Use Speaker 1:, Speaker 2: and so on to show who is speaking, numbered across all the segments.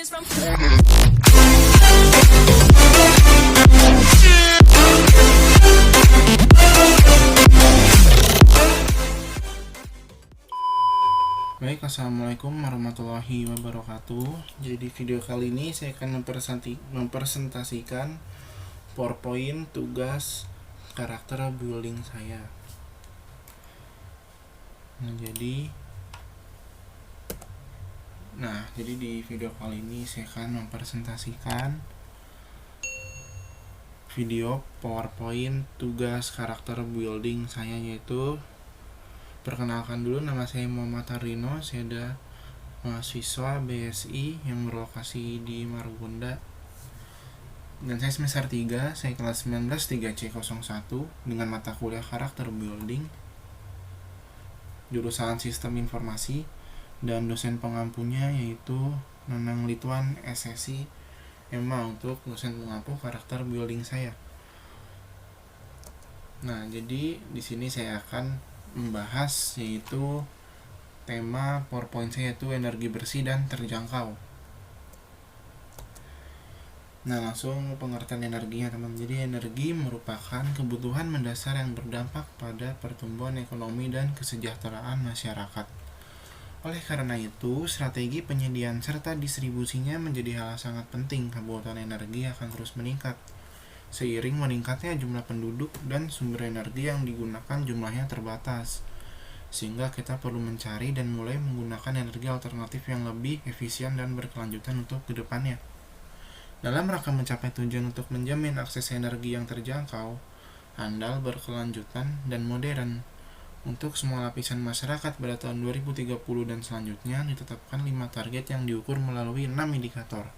Speaker 1: Baik, assalamualaikum warahmatullahi wabarakatuh. Jadi video kali ini saya akan mempresentasikan PowerPoint tugas karakter building saya. Jadi di video kali ini saya akan mempresentasikan video PowerPoint tugas karakter building saya, yaitu perkenalkan dulu, nama saya Muhammad Harino, saya ada mahasiswa BSI yang berlokasi di Margonda, dan saya semester 3, saya kelas 19 3C01 dengan mata kuliah karakter building, jurusan sistem informasi, dan dosen pengampunya yaitu Nanang Lituan SSI EMA untuk dosen pengampu karakter building saya. Nah, jadi di sini saya akan membahas yaitu tema PowerPoint saya, yaitu energi bersih dan terjangkau. Nah, langsung pengertian energinya, teman. Jadi energi merupakan kebutuhan mendasar yang berdampak pada pertumbuhan ekonomi dan kesejahteraan masyarakat. Oleh karena itu, strategi penyediaan serta distribusinya menjadi hal sangat penting. Kebutuhan energi akan terus meningkat seiring meningkatnya jumlah penduduk dan sumber energi yang digunakan jumlahnya terbatas, sehingga kita perlu mencari dan mulai menggunakan energi alternatif yang lebih efisien dan berkelanjutan untuk kedepannya. Dalam rangka mencapai tujuan untuk menjamin akses energi yang terjangkau, andal, berkelanjutan, dan modern untuk semua lapisan masyarakat pada tahun 2030 dan selanjutnya, ditetapkan 5 target yang diukur melalui 6 indikator.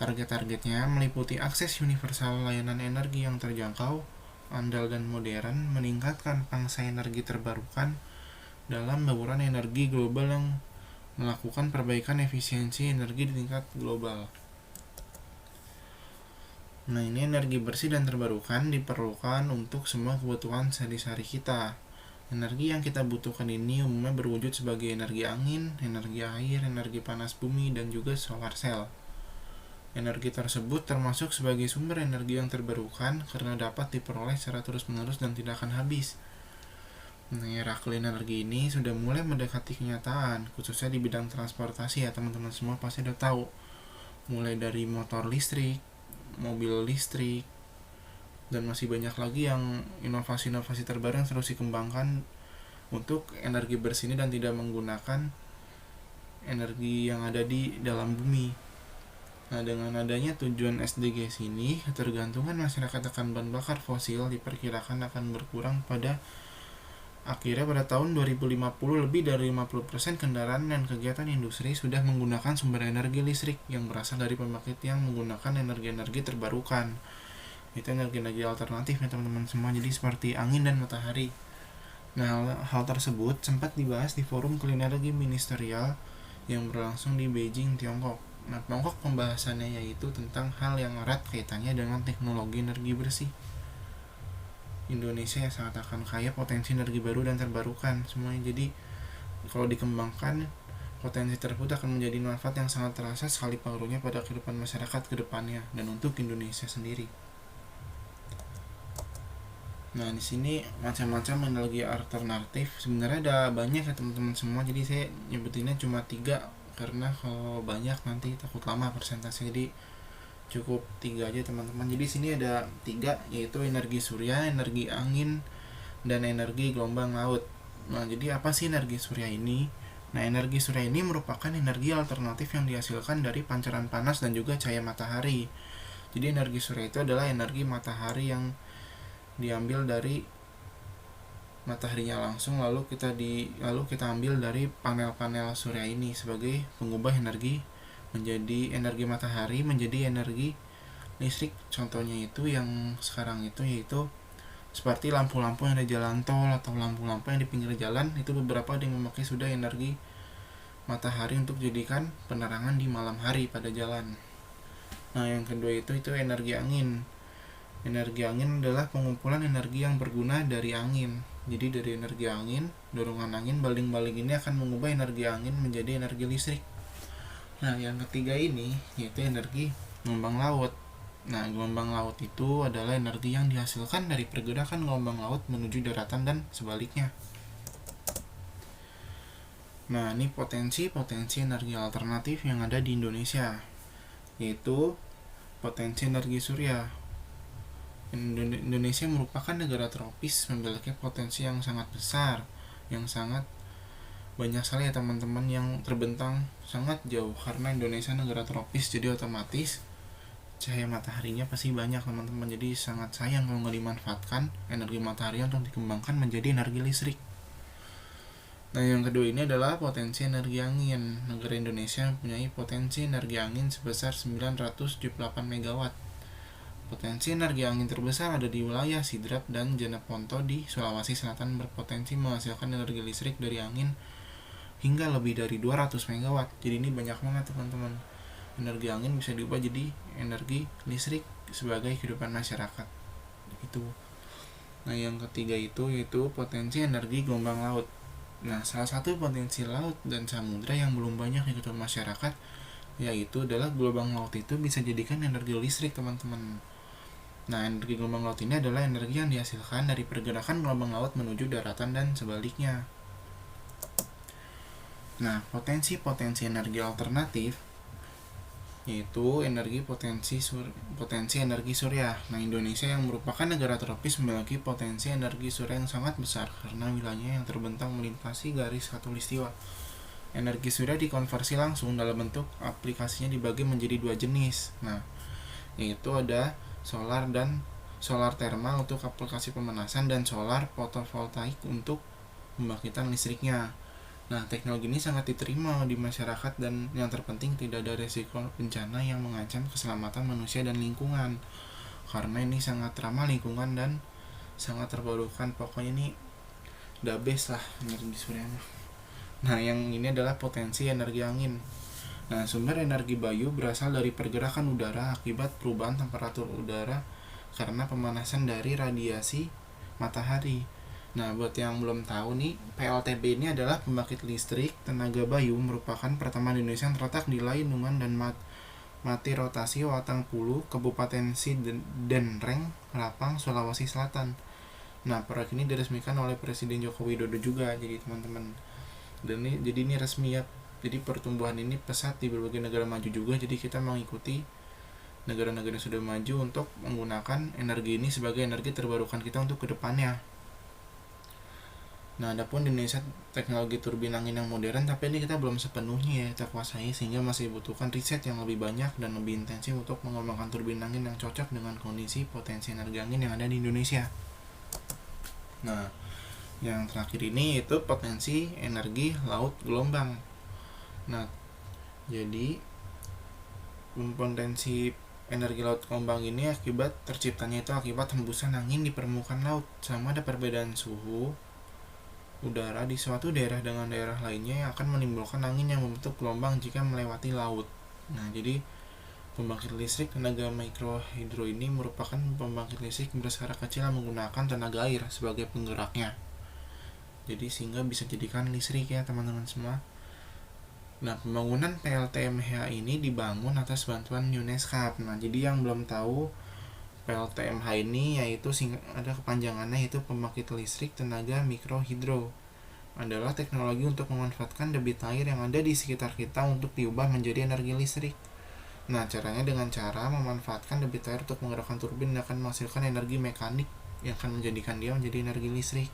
Speaker 1: Target-targetnya meliputi akses universal layanan energi yang terjangkau, andal dan modern, meningkatkan pangsa energi terbarukan dalam bauran energi global yang melakukan perbaikan efisiensi energi di tingkat global. Nah, ini energi bersih dan terbarukan diperlukan untuk semua kebutuhan sehari-hari kita. Energi yang kita butuhkan ini umumnya berwujud sebagai energi angin, energi air, energi panas bumi, dan juga solar cell. Energi tersebut termasuk sebagai sumber energi yang terbarukan karena dapat diperoleh secara terus-menerus dan tidak akan habis. Nah, era clean energi ini sudah mulai mendekati kenyataan, khususnya di bidang transportasi ya, teman-teman semua pasti udah tahu. Mulai dari motor listrik, mobil listrik, dan masih banyak lagi yang inovasi-inovasi terbaru yang terus dikembangkan untuk energi bersih ini dan tidak menggunakan energi yang ada di dalam bumi. Nah, dengan adanya tujuan SDGs ini, ketergantungan masyarakat akan bahan bakar fosil diperkirakan akan berkurang pada tahun 2050. Lebih dari 50% kendaraan dan kegiatan industri sudah menggunakan sumber energi listrik yang berasal dari pembangkit yang menggunakan energi-energi terbarukan. Itu energi-energi alternatif ya, teman-teman semua, jadi seperti angin dan matahari. Nah, hal tersebut sempat dibahas di forum Clean Energy Ministerial yang berlangsung di Beijing, Tiongkok. Nah, pokok pembahasannya yaitu tentang hal yang erat kaitannya dengan teknologi energi bersih. Indonesia sangat akan kaya potensi energi baru dan terbarukan semuanya. Jadi kalau dikembangkan, potensi tersebut akan menjadi manfaat yang sangat terasa sekali pengaruhnya pada kehidupan masyarakat ke depannya dan untuk Indonesia sendiri. Nah, di sini macam-macam energi alternatif. Sebenarnya ada banyak ya, teman-teman semua. Jadi saya nyebutinnya cuma 3 karena kalau banyak nanti takut lama presentasi. Jadi cukup 3 aja, teman-teman. Jadi sini ada 3, yaitu energi surya, energi angin, dan energi gelombang laut. Nah, jadi apa sih energi surya ini? Nah, energi surya ini merupakan energi alternatif yang dihasilkan dari pancaran panas dan juga cahaya matahari. Jadi energi surya itu adalah energi matahari yang diambil dari mataharinya langsung, lalu kita ambil dari panel-panel surya ini sebagai pengubah energi menjadi energi matahari menjadi energi listrik. Contohnya itu yang sekarang itu yaitu seperti lampu-lampu yang ada di jalan tol atau lampu-lampu yang di pinggir jalan, itu beberapa yang memakai sudah energi matahari untuk jadikan penerangan di malam hari pada jalan. Nah, yang kedua itu energi angin. Energi angin adalah pengumpulan energi yang berguna dari angin. Jadi dari energi angin, dorongan angin baling-baling ini akan mengubah energi angin menjadi energi listrik. Nah, yang ketiga ini yaitu energi gelombang laut. Nah, gelombang laut itu adalah energi yang dihasilkan dari pergerakan gelombang laut menuju daratan dan sebaliknya. Nah, ini potensi energi alternatif yang ada di Indonesia, yaitu potensi energi surya. Indonesia merupakan negara tropis memiliki potensi yang sangat besar, yang sangat banyak sekali ya teman-teman, yang terbentang sangat jauh karena Indonesia negara tropis, jadi otomatis cahaya mataharinya pasti banyak teman-teman. Jadi sangat sayang kalau nggak dimanfaatkan energi matahari untuk dikembangkan menjadi energi listrik. Nah, yang kedua ini adalah potensi energi angin. Negara Indonesia mempunyai potensi energi angin sebesar 978 MW. Potensi energi angin terbesar ada di wilayah Sidrap dan Jeneponto di Sulawesi Selatan, berpotensi menghasilkan energi listrik dari angin hingga lebih dari 200 MW. Jadi ini banyak banget teman-teman. Energi angin bisa diubah jadi energi listrik sebagai kehidupan masyarakat. Itu. Nah, yang ketiga itu yaitu potensi energi gelombang laut. Nah, salah satu potensi laut dan samudra yang belum banyak diketahui masyarakat yaitu adalah gelombang laut itu bisa jadikan energi listrik, teman-teman. Nah, energi gelombang laut ini adalah energi yang dihasilkan dari pergerakan gelombang laut menuju daratan dan sebaliknya. Nah, potensi energi alternatif yaitu potensi energi surya. Nah, Indonesia yang merupakan negara tropis memiliki potensi energi surya yang sangat besar karena wilayahnya yang terbentang melintasi garis khatulistiwa. Energi surya dikonversi langsung dalam bentuk aplikasinya dibagi menjadi dua jenis. Nah, yaitu ada solar thermal untuk aplikasi pemanasan dan solar fotovoltaik untuk pembangkitan listriknya. Nah, teknologi ini sangat diterima di masyarakat dan yang terpenting tidak ada resiko bencana yang mengancam keselamatan manusia dan lingkungan. Karena ini sangat ramah lingkungan dan sangat terbarukan. Pokoknya ini the best lah energi surya. Nah, yang ini adalah potensi energi angin. Nah, sumber energi bayu berasal dari pergerakan udara akibat perubahan temperatur udara karena pemanasan dari radiasi matahari. Nah, buat yang belum tahu nih, PLTB ini adalah pembangkit listrik tenaga bayu, merupakan pertama di Indonesia yang terletak di Lainungan dan Mati Rotasi, Watangpulu, Kabupaten Sidenreng, Lapang, Sulawesi Selatan. Nah, proyek ini diresmikan oleh Presiden Joko Widodo juga, jadi teman-teman. Jadi ini resmi ya. Jadi pertumbuhan ini pesat di berbagai negara maju juga, jadi kita mengikuti negara-negara yang sudah maju untuk menggunakan energi ini sebagai energi terbarukan kita untuk kedepannya. Nah, adapun di Indonesia teknologi turbin angin yang modern, tapi ini kita belum sepenuhnya ya kita kuasai, sehingga masih dibutuhkan riset yang lebih banyak dan lebih intensif untuk mengembangkan turbin angin yang cocok dengan kondisi potensi energi angin yang ada di Indonesia. Nah, yang terakhir ini itu potensi energi laut gelombang. Nah, jadi potensi energi laut gelombang ini terciptanya itu akibat hembusan angin di permukaan laut, sama ada perbedaan suhu udara di suatu daerah dengan daerah lainnya yang akan menimbulkan angin yang membentuk gelombang jika melewati laut. Nah, jadi pembangkit listrik tenaga mikrohidro ini merupakan pembangkit listrik berskala kecil yang menggunakan tenaga air sebagai penggeraknya. Jadi sehingga bisa jadikan listrik ya teman-teman semua. Nah, pembangunan PLTMH ini dibangun atas bantuan UNESCAP. Nah, jadi yang belum tahu PLTMH ini yaitu ada kepanjangannya, yaitu pembangkit listrik tenaga mikrohidro. Adalah teknologi untuk memanfaatkan debit air yang ada di sekitar kita untuk diubah menjadi energi listrik. Nah, caranya dengan cara memanfaatkan debit air untuk menggerakkan turbin yang akan menghasilkan energi mekanik yang akan menjadikan dia menjadi energi listrik.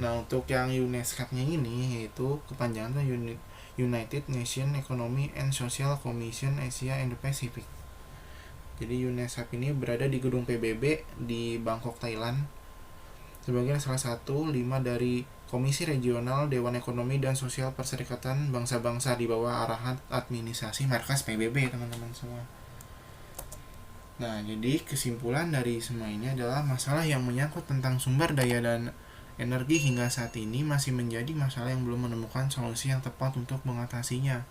Speaker 1: Nah, untuk yang UNESCAP-nya ini yaitu kepanjangan United Nations Economic and Social Commission Asia and the Pacific. Jadi UNESCAP ini berada di gedung PBB di Bangkok, Thailand, sebagai salah satu 5 dari Komisi Regional Dewan Ekonomi dan Sosial Perserikatan Bangsa-Bangsa di bawah arahan administrasi markas PBB, teman-teman semua. Nah, jadi kesimpulan dari semua ini adalah masalah yang menyangkut tentang sumber daya dan energi hingga saat ini masih menjadi masalah yang belum menemukan solusi yang tepat untuk mengatasinya.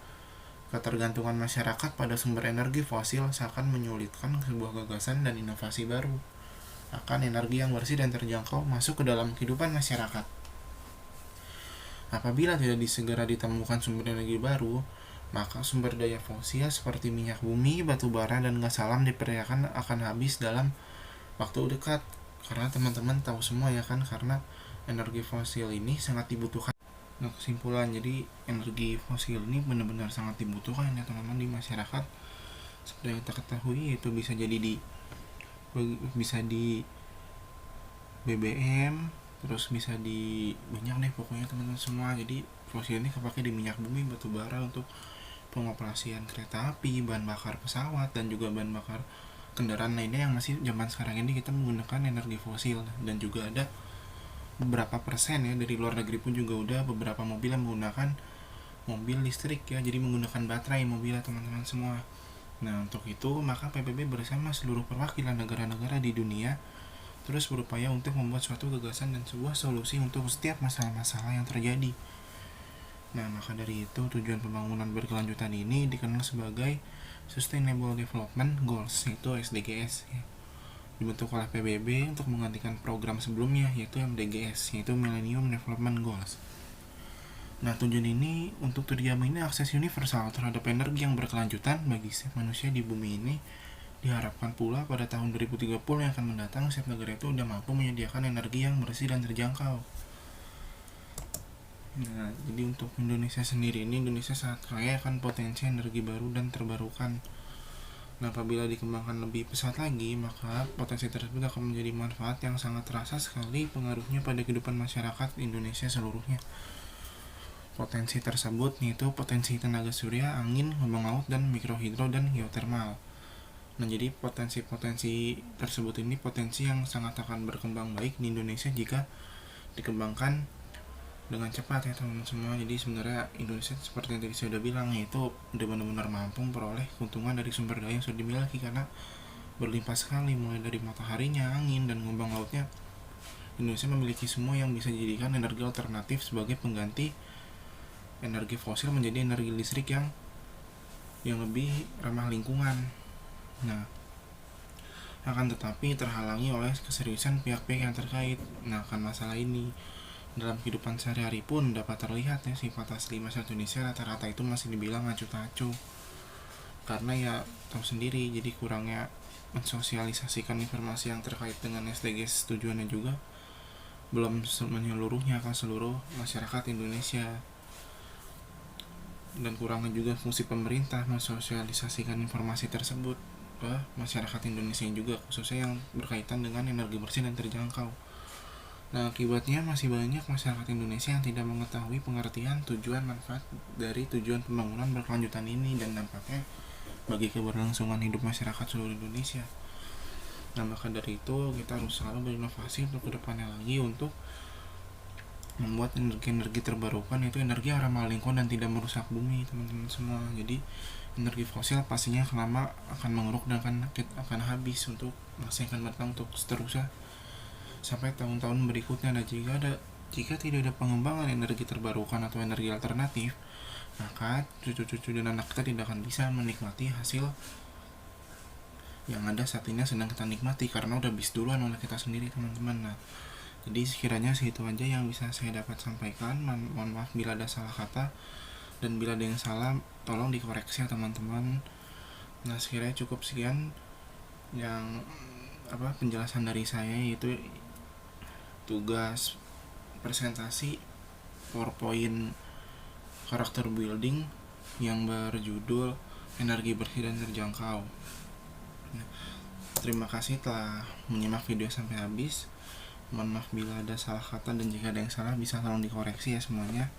Speaker 1: Ketergantungan masyarakat pada sumber energi fosil seakan menyulitkan sebuah gagasan dan inovasi baru akan energi yang bersih dan terjangkau masuk ke dalam kehidupan masyarakat. Apabila tidak segera ditemukan sumber energi baru, Maka sumber daya fosil seperti minyak bumi, batu bara, dan gas alam diperkirakan akan habis dalam waktu dekat. Karena teman-teman tahu semua ya kan, karena energi fosil ini sangat dibutuhkan. Nah, kesimpulan, jadi energi fosil ini benar-benar sangat dibutuhkan ya teman-teman di masyarakat. Seperti yang kita ketahui, itu bisa di BBM, terus bisa di banyak deh pokoknya teman-teman semua. Jadi fosil ini kepake di minyak bumi, batu bara untuk pengoperasian kereta api, bahan bakar pesawat, dan juga bahan bakar kendaraan lainnya yang masih zaman sekarang ini kita menggunakan energi fosil. Dan juga ada beberapa persen ya dari luar negeri pun juga udah beberapa mobil yang menggunakan mobil listrik ya, jadi menggunakan baterai mobil teman-teman semua. Nah, untuk itu maka PBB bersama seluruh perwakilan negara-negara di dunia terus berupaya untuk membuat suatu gagasan dan sebuah solusi untuk setiap masalah-masalah yang terjadi. Nah, maka dari itu tujuan pembangunan berkelanjutan ini dikenal sebagai Sustainable Development Goals, yaitu SDGs ya. Dibentuk oleh PBB untuk menggantikan program sebelumnya yaitu MDGs, yaitu Millennium Development Goals. Nah, tujuan ini untuk terjaminya akses universal terhadap energi yang berkelanjutan bagi setiap manusia di bumi ini. Diharapkan pula pada tahun 2030 yang akan mendatang setiap negara itu sudah mampu menyediakan energi yang bersih dan terjangkau. Nah, jadi untuk Indonesia sendiri ini, Indonesia sangat kaya akan potensi energi baru dan terbarukan. Nah, apabila dikembangkan lebih pesat lagi, maka potensi tersebut akan menjadi manfaat yang sangat terasa sekali pengaruhnya pada kehidupan masyarakat Indonesia seluruhnya. Potensi tersebut yaitu potensi tenaga surya, angin, gelombang laut, dan mikrohidro dan geotermal. Nah, jadi potensi-potensi tersebut ini potensi yang sangat akan berkembang baik di Indonesia jika dikembangkan dengan cepat ya teman-teman semua. Jadi sebenarnya Indonesia seperti yang tadi saya sudah bilang, yaitu udah benar-benar mampu memperoleh keuntungan dari sumber daya yang sudah dimiliki karena berlimpah sekali, mulai dari mataharinya, angin, dan gelombang lautnya. Indonesia memiliki semua yang bisa dijadikan energi alternatif sebagai pengganti energi fosil menjadi energi listrik yang lebih ramah lingkungan. Nah, akan tetapi terhalangi oleh keseriusan pihak-pihak yang terkait. Nah, akan masalah ini dalam kehidupan sehari-hari pun dapat terlihat ya, sifat asli masyarakat Indonesia rata-rata itu masih dibilang acuh-acuh. Karena ya tahu sendiri, jadi kurangnya mensosialisasikan informasi yang terkait dengan SDGs, tujuannya juga belum menyeluruhnya ke seluruh masyarakat Indonesia. Dan kurangnya juga fungsi pemerintah mensosialisasikan informasi tersebut ke masyarakat Indonesia juga, khususnya yang berkaitan dengan energi bersih dan terjangkau. Nah, akibatnya masih banyak masyarakat Indonesia yang tidak mengetahui pengertian tujuan manfaat dari tujuan pembangunan berkelanjutan ini dan dampaknya bagi keberlangsungan hidup masyarakat seluruh Indonesia. Nah, maka dari itu kita harus selalu berinovasi untuk kedepannya lagi untuk membuat energi-energi terbarukan, itu energi yang ramah lingkungan dan tidak merusak bumi teman-teman semua. Jadi energi fosil pastinya lama akan mengeruk dan akan habis untuk masa yang akan datang untuk seterusnya sampai tahun-tahun berikutnya. Dan jika tidak ada pengembangan energi terbarukan atau energi alternatif, maka cucu-cucu dan anak kita tidak akan bisa menikmati hasil yang ada saat ini sedang kita nikmati karena udah habis duluan oleh kita sendiri teman-teman. Nah, jadi sekiranya segitu aja yang bisa saya dapat sampaikan. Mohon maaf bila ada salah kata, dan bila ada yang salah tolong dikoreksi ya teman-teman. Nah, sekiranya cukup sekian yang penjelasan dari saya, yaitu tugas presentasi PowerPoint karakter building yang berjudul energi bersih dan terjangkau. Nah, terima kasih telah menyimak video sampai habis. Mohon maaf bila ada salah kata, dan jika ada yang salah bisa tolong dikoreksi ya semuanya.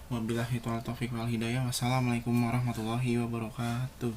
Speaker 1: Wabillahi taufiq wal hidayah. Wassalamualaikum warahmatullahi wabarakatuh.